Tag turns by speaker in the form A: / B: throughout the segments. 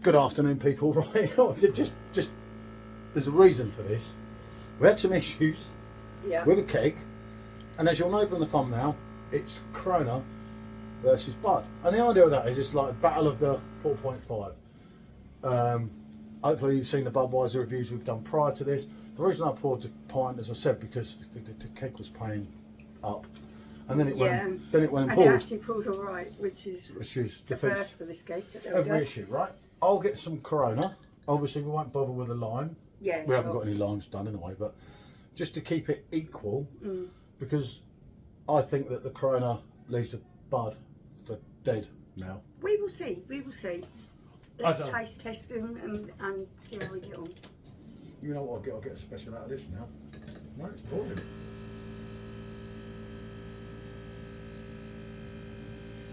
A: Good afternoon, people. Right, just there's a reason for this. We had some issues with a keg, and as you'll know from the thumbnail, it's Corona versus Bud. And the idea of that is it's like a battle of the 4.5. Hopefully you've seen the Budweiser reviews we've done prior to this. The reason I poured the pint, as I said, because the keg was playing up, and then it went and poured.
B: It actually poured all right, which is the first for this keg.
A: Every issue, right? I'll get some Corona. Obviously, we won't bother with a lime.
B: Yes,
A: we haven't got any limes done anyway, but just to keep it equal, because I think that the Corona leaves the Bud for dead now.
B: We will see. We will see. Let's taste test them and see how we get on.
A: You know what? I'll get a special out of this now. No, it's boiling.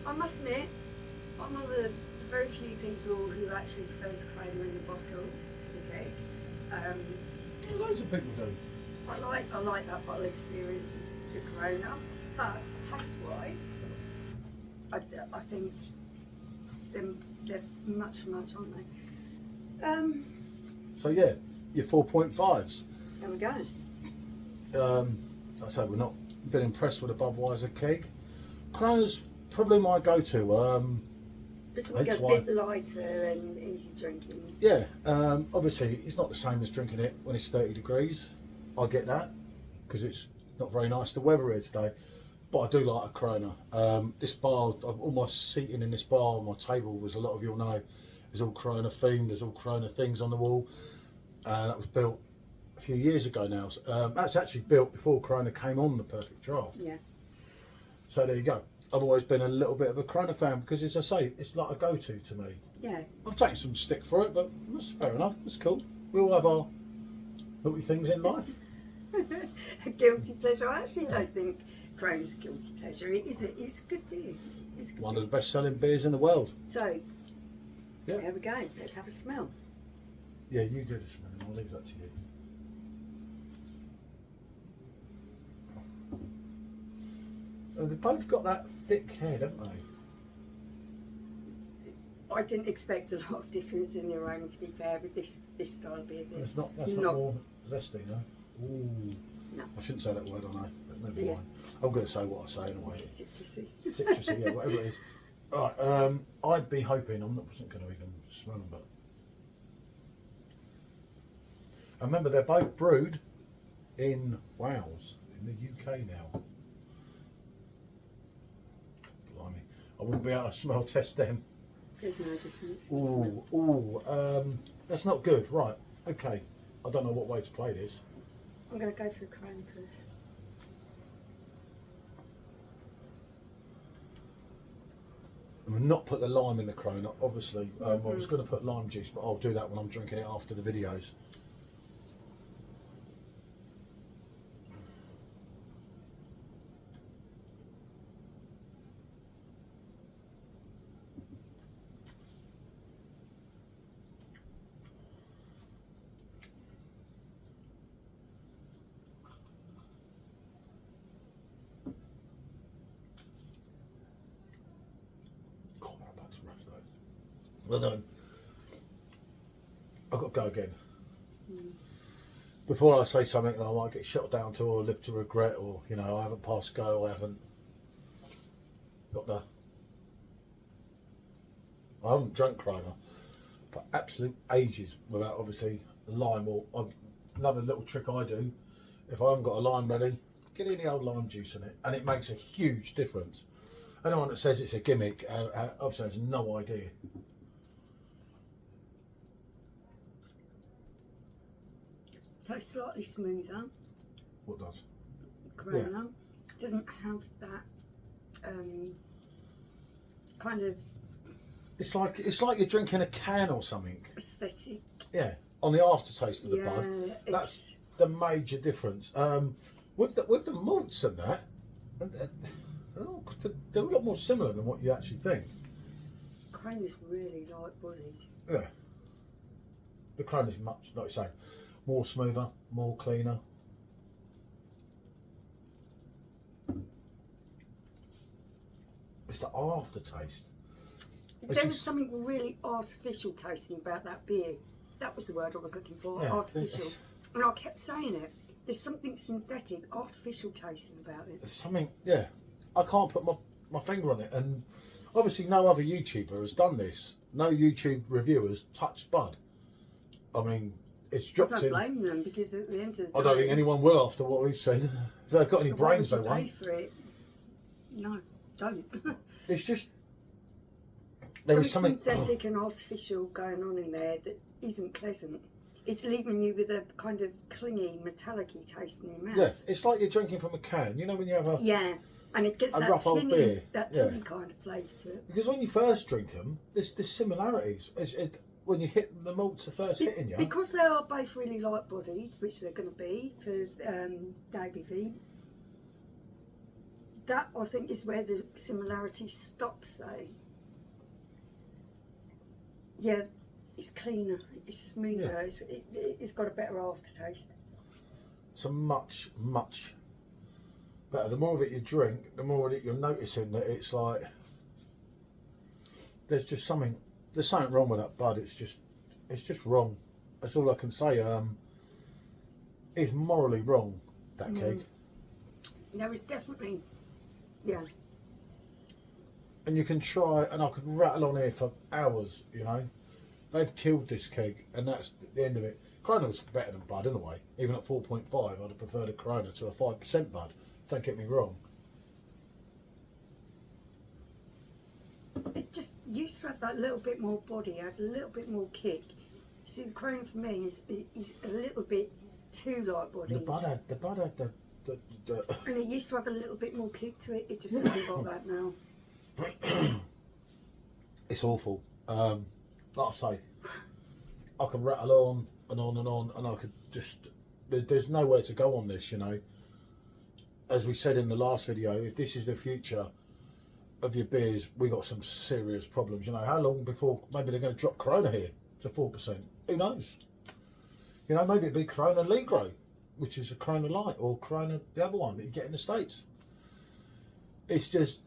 B: I must admit, I'm one of the very few people who actually prefers Corona in the bottle to the keg.
A: Loads of people do.
B: I like that bottle experience with the Corona, but taste-wise, I think they're much, aren't they?
A: So yeah, your 4.5s.
B: There we go.
A: Like I say, we're not been impressed with the Budweiser keg. Corona's probably my go-to.
B: This will get a bit lighter and easy drinking.
A: Yeah, obviously it's not the same as drinking it when it's 30 degrees. I get that, because it's not very nice the weather here today. But I do like a Corona. This bar, all my seating in this bar on my table, as a lot of you'll know, is all Corona themed. There's all Corona things on the wall. That was built a few years ago now. That's actually built before Corona came on the Perfectdraft.
B: Yeah.
A: So there you go. I've always been a little bit of a Corona fan because, as I say, it's like a go-to to me.
B: Yeah.
A: I've taken some stick for it, but that's fair enough. That's cool. We all have our naughty things in life.
B: A guilty pleasure. I actually don't think Corona's a guilty pleasure. It's a good beer. It's good.
A: One of the best-selling beers in the world.
B: So, there we go. Let's have a smell.
A: Yeah, you do the smelling. I'll leave that to you. They've both got that thick head, haven't they?
B: I didn't expect a lot of difference in the aroma, to be fair, with this style of beer.
A: That's not more zesty, no? Ooh.
B: No.
A: I shouldn't say that word, I know, but never mind. I'm going to say what I say anyway.
B: Citrusy.
A: Citrusy, yeah, whatever it is. Right, I'd be hoping, wasn't going to even smell them, but... I remember they're both brewed in Wales, in the UK now. Blimey, I wouldn't be able to smell test them.
B: There's no difference.
A: That's not good. Right, okay. I don't know what way to play this.
B: I'm going to go for the Corona first.
A: I'm going to not put the lime in the Corona, obviously. I was going to put lime juice, but I'll do that when I'm drinking it after the videos. Well done. I've got to go again. Before I say something that I might get shot down to or live to regret, or, you know, I haven't passed go, I haven't drunk Corona for absolute ages without obviously lime, or another little trick I do, if I haven't got a lime ready, get any old lime juice in it, and it makes a huge difference. Anyone that says it's a gimmick obviously has no idea.
B: Tastes slightly smoother.
A: What does?
B: Corona.
A: Yeah.
B: Doesn't have that kind of...
A: It's like you're drinking a can or something.
B: Aesthetic.
A: Yeah, on the aftertaste of the Bud. That's the major difference. With the malts and that, they're a lot more similar than what you actually think.
B: Corona's really light-bodied.
A: Yeah. The Corona's much, like you say, more smoother, more cleaner. It's the aftertaste.
B: There was something really artificial tasting about that beer. That was the word I was looking for, artificial. And I kept saying it. There's something synthetic, artificial tasting about it.
A: There's something, yeah. I can't put my finger on it. And obviously no other YouTuber has done this. No YouTube reviewers touched Bud. I mean, it's dropped in.
B: I don't blame them, because at the end of the day,
A: I don't think anyone will after what we've said. If they've got any brains, they won't.
B: Pay for it? No, don't.
A: It's just there is something
B: synthetic and artificial going on in there that isn't pleasant. It's leaving you with a kind of clingy, metallic-y taste in your mouth.
A: Yeah, it's like you're drinking from a can. You know when you have a
B: and it gets that
A: rough old beer.
B: tinny kind of flavour to it.
A: Because when you first drink them, there's similarities. When you hit the malts are first hitting you.
B: Because they are both really light-bodied, which they're going to be for the ABV. That, I think, is where the similarity stops, though. Yeah, it's cleaner, it's smoother, it's got a better aftertaste.
A: It's a much, much better. The more of it you drink, the more of it you're noticing that it's like there's something wrong with that Bud. It's just wrong. That's all I can say. It's morally wrong, that keg.
B: There is definitely, yeah.
A: And you can try, and I could rattle on here for hours, you know. They've killed this keg, and that's the end of it. Corona was better than Bud in a way. Even at 4.5, I'd have preferred a Corona to a 5% Bud. Don't get me wrong.
B: It just used to have that little bit more body, had a little bit more kick. See, the Corona for me is a little bit too light bodied.
A: The Bud had the
B: and it used to have a little bit more kick to it. It just hasn't got that now.
A: It's awful. Like I say, I can rattle on and on and on, and I could just. There's nowhere to go on this, you know. As we said in the last video, if this is the future of your beers, we got some serious problems. You know, how long before maybe they're going to drop Corona here to 4%? Who knows? You know, maybe it'd be Corona Ligro, which is a Corona Light, or Corona the other one that you get in the States. It's just.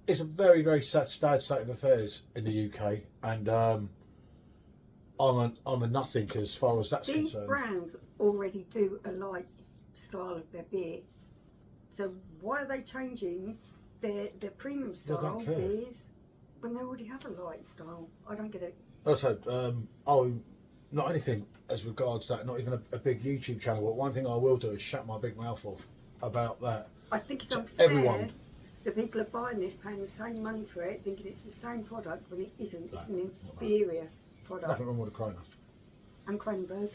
A: It's a very, very sad state of affairs in the UK, and I'm a nothing as far as that's concerned.
B: These brands already do a light style of their beer, so why are they changing their premium style beers when they already have a light style? I don't get it.
A: Also, not anything as regards that, not even a big YouTube channel, but one thing I will do is shut my big mouth off about that.
B: I think it's unfair.
A: Everyone.
B: The people are buying this, paying the same money for it, thinking it's the same product when it isn't. It's an inferior product.
A: Nothing wrong with a Corona.
B: And Kronenberg.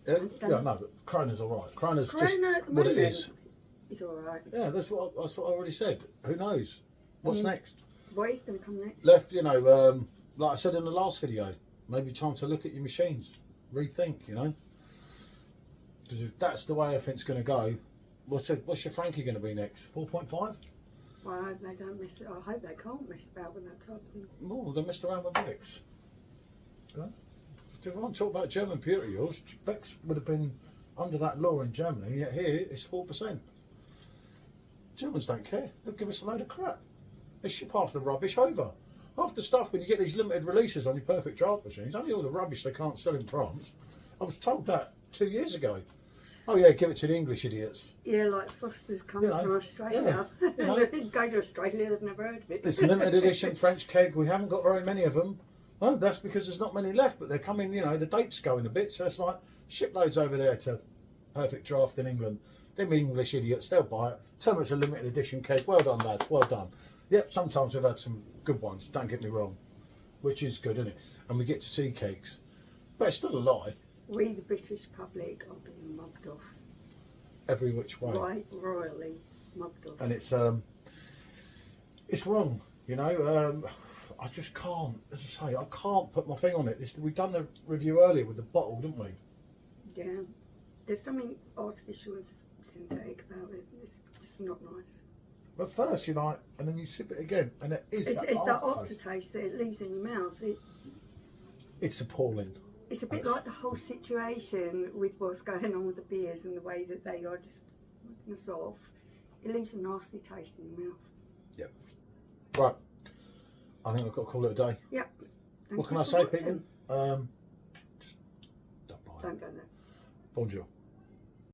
A: Yeah, no, but Corona's all right. Corona's
B: Corona
A: just what it is.
B: It's all right.
A: Yeah, that's what I already said. Who knows? What's next?
B: What is going to come next?
A: Left, you know, like I said in the last video, maybe time to look at your machines, rethink, you know. Because if that's the way I think it's going to go, what's your Frankie going to be next? 4.5?
B: Well, I hope they don't mess it. I hope they can't mess about with that type of thing.
A: Well, they messed around with Beck's. Yeah. If I want to talk about German purity yours, Beck's would have been under that law in Germany, yet here it's 4%. Germans don't care. They'll give us a load of crap. They ship half the rubbish over. Half the stuff, when you get these limited releases on your Perfectdraft machines, only all the rubbish they can't sell in France. I was told that 2 years ago. Oh yeah, give it to the English idiots.
B: Yeah, like Foster's comes from Australia.
A: Yeah, you know.
B: They go to Australia, they've never heard of it.
A: This limited edition French keg, we haven't got very many of them. Well, that's because there's not many left, but they're coming, you know, the date's going a bit, so it's like shiploads over there to Perfectdraft in England. Them English idiots, they'll buy it. Tell them it's a limited edition keg. Well done, lads, well done. Yep, sometimes we've had some good ones, don't get me wrong, which is good, isn't it? And we get to see kegs, but it's still a lie.
B: We, the British public, are being mugged off.
A: Every which way.
B: Right, royally mugged off.
A: And it's wrong, you know. I just can't, as I say, I can't put my finger on it. We've done the review earlier with the bottle, didn't we?
B: Yeah. There's something artificial and synthetic about it. It's just not nice.
A: But first, you like, and then you sip it again, and it's that
B: aftertaste that it leaves in your mouth.
A: It's appalling.
B: It's a bit like the whole situation with what's going on with the beers and the way that they are just knocking us off. It leaves a nasty taste in your mouth.
A: Yep. Right. I think I've got to call it a day.
B: Yep. Thank
A: What can
B: you
A: I
B: for
A: say,
B: watching.
A: people? Just don't buy it.
B: Don't go there.
A: Bonjour.